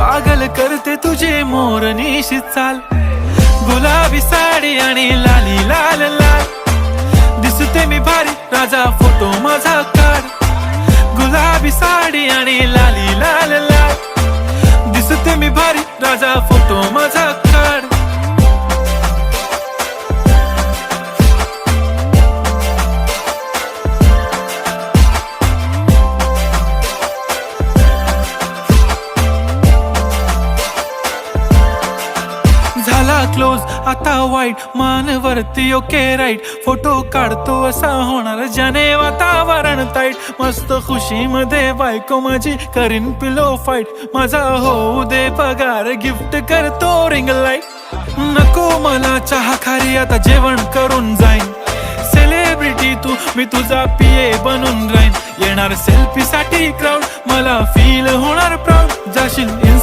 पागल करते तुझे मोरनीशी चाल, गुलाबी साडी आणि लाली लाल लाल. दिसते मी भारी राजा फोटो माझा काढ, गुलाबी साडी आणि लाली लाल लाल. दिसते मी भारी राजा फोटो माझा काढ. झाला क्लोज आता वाईट, मानवरती ओके राईट. फोटो काढतो असा होणार ज्याने वातावरण ताईट. मस्त खुशी मध्ये बायको माझी करीन पिलो फाईट. माझा होऊ दे पगार, गिफ्ट करतो रिंग लाईट. नको मला चहा खारी, आता जेवण करून जाईन. सेलिब्रिटी तू, मी तुझा पिये बनून राहीन. येणार सेल्फी साठी क्राऊड, मला फील होणार प्राऊड. जाशील